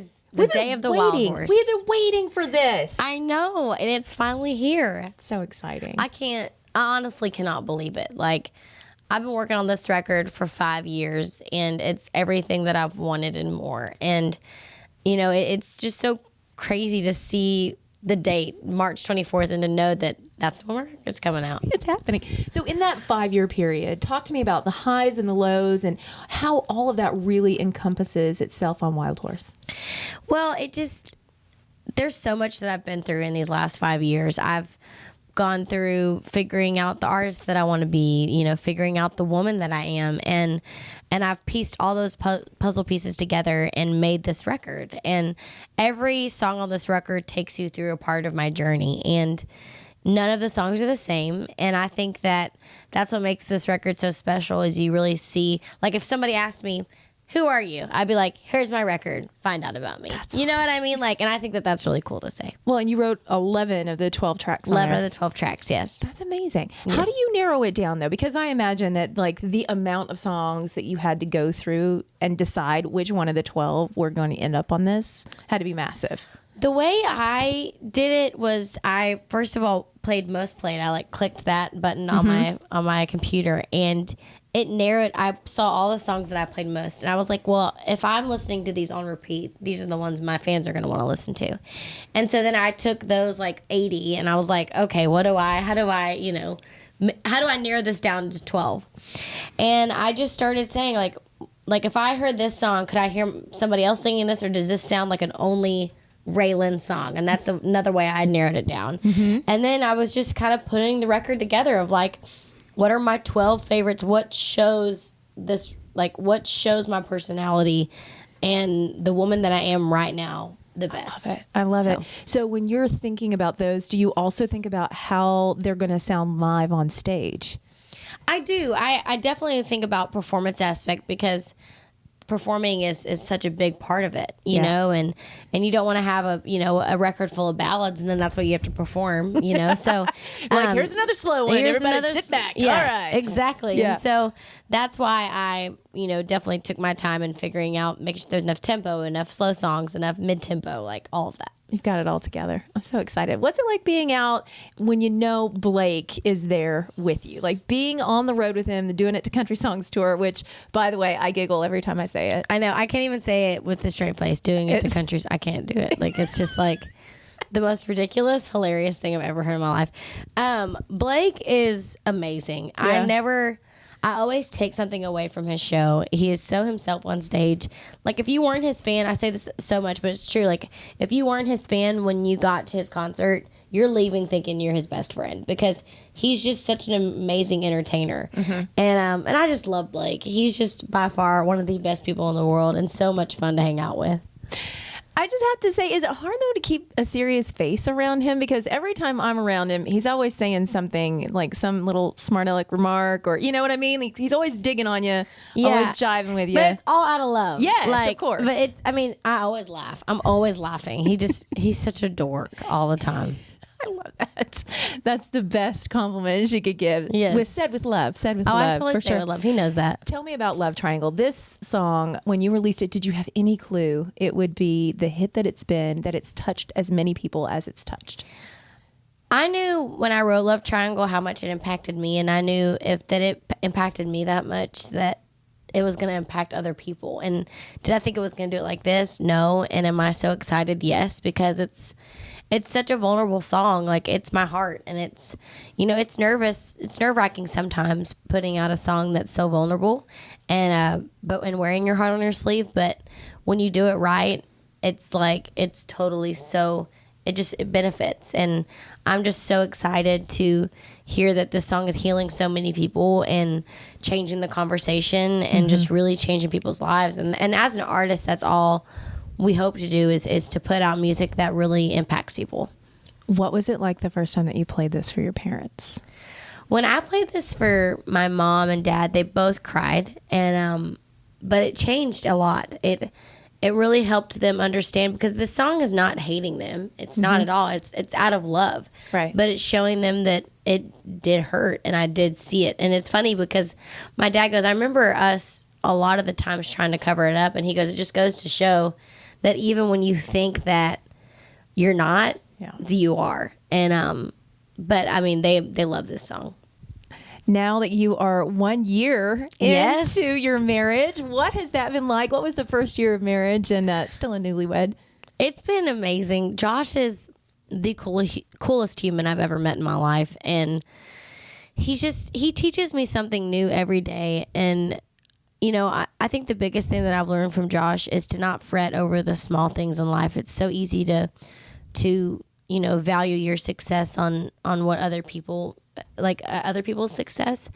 is. The day of the Wild Horse. We've been waiting for this. I know, and it's finally here. So exciting. I honestly cannot believe it. Like, I've been working on this record for 5 years, and it's everything that I've wanted and more. And, you know, it's just so crazy to see the date, March 24th, and to know that that's when my record's coming out. It's happening. So in that 5-year period, talk to me about the highs and the lows and how all of that really encompasses itself on Wild Horse. Well, there's so much that I've been through in these last 5 years. I've gone through figuring out the artist that I want to be, you know, figuring out the woman that I am. And I've pieced all those puzzle pieces together and made this record. And every song on this record takes you through a part of my journey. And none of the songs are the same. And I think that that's what makes this record so special is you really see, like if somebody asked me, who are you? I'd be like, here's my record. Find out about me. That's awesome. Know what I mean? Like, and I think that that's really cool to say. Well, and you wrote 11 of the 12 tracks. 11 of the 12 tracks, yes. That's amazing. Yes. How do you narrow it down, though? Because I imagine that, like, the amount of songs that you had to go through and decide which one of the 12 were going to end up on this had to be massive. The way I did it was I, first of all, played most played. I, like, clicked that button on my computer, and it narrowed. I saw all the songs that I played most, and I was like, well, if I'm listening to these on repeat, these are the ones my fans are going to want to listen to. And so then I took those like 80, and I was like, okay, how do I narrow this down to 12? And I just started saying like if I heard this song, could I hear somebody else singing this, or does this sound like an only RaeLynn song? And that's another way I narrowed it down. And then I was just kind of putting the record together of like, what are my 12 favorites? What shows this, like, what shows my personality and the woman that I am right now the best? I love it. So when you're thinking about those, do you also think about how they're going to sound live on stage? I do. I definitely think about performance aspect because performing is such a big part of it, you know, and you don't want to have a record full of ballads and then that's what you have to perform, you know. So like here's another slow one. Everybody sit back. Yeah, all right. Exactly. Yeah. And so that's why I, definitely took my time in figuring out, making sure there's enough tempo, enough slow songs, enough mid tempo, like all of that. You've got it all together. I'm so excited. What's it like being out when you know Blake is there with you? Like being on the road with him, doing it to Country Songs Tour, which, by the way, I giggle every time I say it. I know. I can't even say it with a straight face. Doing it to countries, I can't do it. Like, it's just like the most ridiculous, hilarious thing I've ever heard in my life. Blake is amazing. Yeah. I always take something away from his show. He is so himself on stage. Like, if you weren't his fan, I say this so much, but it's true. Like, if you weren't his fan when you got to his concert, you're leaving thinking you're his best friend because he's just such an amazing entertainer. And I just love Blake. He's just by far one of the best people in the world and so much fun to hang out with. I just have to say, is it hard, though, to keep a serious face around him? Because every time I'm around him, he's always saying something, like some little smart aleck remark, or you know what I mean? Like, he's always digging on you, always jiving with you. But it's all out of love. Yes, of course. But I always laugh. I'm always laughing. He's such a dork all the time. I love that. That's the best compliment she could give. Yes. Said with love. Said with love. I totally say with love. He knows that. Tell me about Love Triangle. This song, when you released it, did you have any clue it would be the hit that it's been, that it's touched as many people as it's touched? I knew when I wrote Love Triangle how much it impacted me, and I knew if it impacted me that much that it was going to impact other people. And did I think it was going to do it like this? No. And am I so excited? Yes, because it's such a vulnerable song. Like, it's my heart, and it's nerve-wracking sometimes putting out a song that's so vulnerable and wearing your heart on your sleeve. But when you do it right, it's like, it's totally so, it benefits. And I'm just so excited to hear that this song is healing so many people and changing the conversation and just really changing people's lives. And as an artist, that's all we hope to do is to put out music that really impacts people. What was it like the first time that you played this for your parents? When I played this for my mom and dad, they both cried, and but it changed a lot. It really helped them understand, because this song is not hating them. It's not at all. It's out of love. Right. But it's showing them that it did hurt, and I did see it. And it's funny because my dad goes, I remember us a lot of the times trying to cover it up, and he goes, it just goes to show that even when you think that you're not, you are. And but I mean, they love this song. Now that you are 1 year into your marriage, what has that been like? What was the first year of marriage and still a newlywed? It's been amazing. Josh is the coolest human I've ever met in my life. And he teaches me something new every day. And, you know, I think the biggest thing that I've learned from Josh is to not fret over the small things in life. It's so easy to you know, value your success on what other people, like other people's success.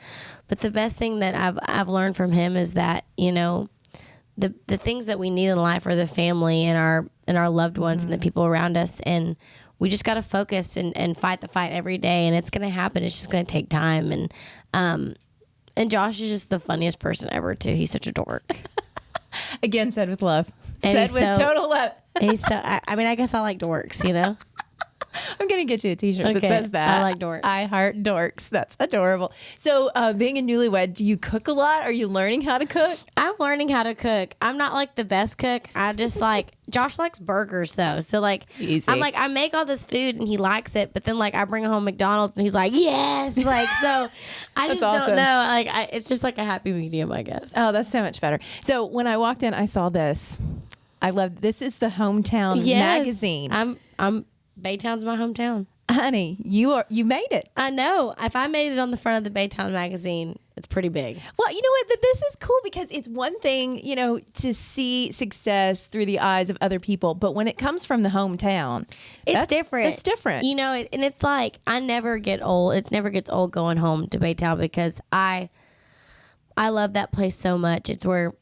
But the best thing that I've learned from him is that, you know, the things that we need in life are the family and our loved ones and the people around us. And we just got to focus and fight the fight every day. And it's going to happen. It's just going to take time. And Josh is just the funniest person ever too. He's such a dork. Again, said with love. And said with total love. I mean, I guess I like dorks, you know? I'm going to get you a t-shirt that says that. I like dorks. I heart dorks. That's adorable. So being a newlywed, do you cook a lot? Are you learning how to cook? I'm learning how to cook. I'm not like the best cook. I just like, Josh likes burgers though. So like, easy. I'm like, I make all this food and he likes it, but then like I bring home McDonald's and he's like, yes. Like, so I just don't know. Like, it's just like a happy medium, I guess. Oh, that's so much better. So when I walked in, I saw this. I love, this is the Hometown magazine. Baytown's my hometown. Honey, you made it. I know. If I made it on the front of the Baytown magazine, it's pretty big. Well, you know what? This is cool because it's one thing, you know, to see success through the eyes of other people, but when it comes from the hometown, it's different. It's different. You know, and it's like I never get old. It never gets old going home to Baytown because I love that place so much. It's where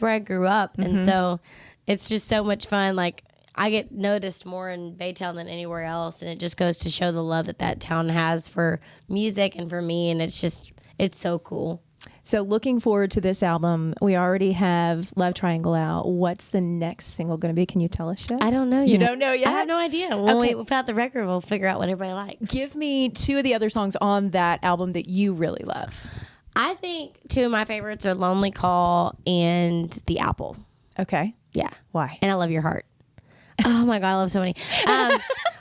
I grew up, and so it's just so much fun. Like, I get noticed more in Baytown than anywhere else, and it just goes to show the love that town has for music and for me, and it's so cool. So looking forward to this album. We already have Love Triangle out. What's the next single going to be? Can you tell us yet? I don't know yet. You don't know yet? I have no idea. When we put out the record, we'll figure out what everybody likes. Give me two of the other songs on that album that you really love. I think two of my favorites are Lonely Call and The Apple. Okay. Yeah. Why? And I Love Your Heart. Oh my God, I love so many.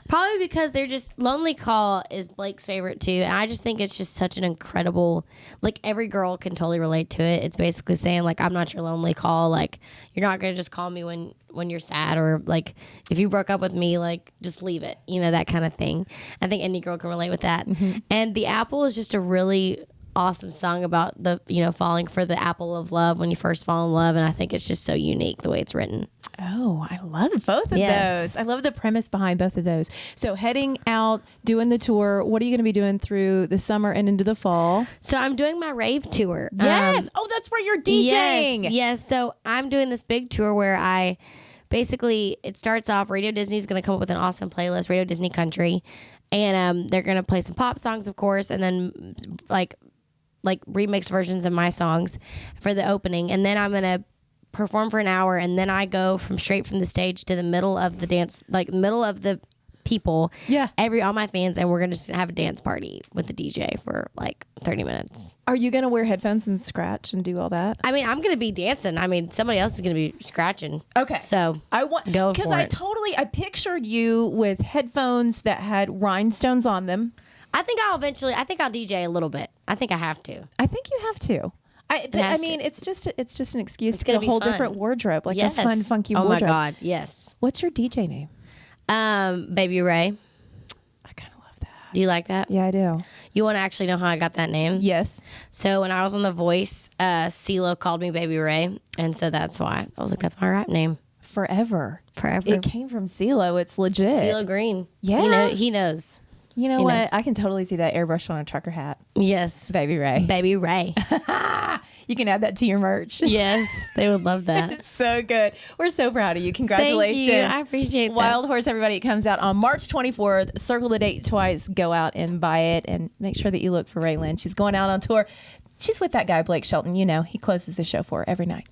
Probably because they're just, Lonely Call is Blake's favorite too. And I just think it's just such an incredible, like every girl can totally relate to it. It's basically saying like, I'm not your lonely call. Like, you're not going to just call me when you're sad, or like if you broke up with me, like just leave it, you know, that kind of thing. I think any girl can relate with that. And The Apple is just a really awesome song about falling for the apple of love when you first fall in love. And I think it's just so unique the way it's written. Oh, I love both of those. I love the premise behind both of those. So heading out, doing the tour, what are you going to be doing through the summer and into the fall? So I'm doing my Rave tour. Yes. That's where you're DJing. Yes. So I'm doing this big tour where it starts off, Radio Disney's going to come up with an awesome playlist, Radio Disney Country. And they're going to play some pop songs, of course, and then like remix versions of my songs for the opening. And then I'm going to perform for an hour, and then I go straight from the stage to the middle of the dance, like middle of the people, all my fans, and we're gonna just have a dance party with the DJ for like 30 minutes. Are you gonna wear headphones and scratch and do all that? I mean, I'm gonna be dancing. I mean, somebody else is gonna be scratching. Okay, so I want because I pictured you with headphones that had rhinestones on them. I think I'll DJ a little bit. I think I have to. I think you have to. I mean, it's just an excuse to get a whole different wardrobe, like a fun, funky wardrobe. Oh my God, yes. What's your DJ name? Baby Ray. I kind of love that. Do you like that? Yeah, I do. You want to actually know how I got that name? Yes. So when I was on The Voice, CeeLo called me Baby Ray, and so that's why I was like, that's my rap name. Forever. It came from CeeLo. It's legit. CeeLo Green. Yeah. He knows. You know what? I can totally see that airbrushed on a trucker hat. Yes. Baby Ray. Baby Ray. You can add that to your merch. Yes. They would love that. It's so good. We're so proud of you. Congratulations. Thank you. I appreciate that. Wildhorse, everybody. It comes out on March 24th. Circle the date twice. Go out and buy it, and make sure that you look for RaeLynn. She's going out on tour. She's with that guy, Blake Shelton. You know, he closes the show for her every night.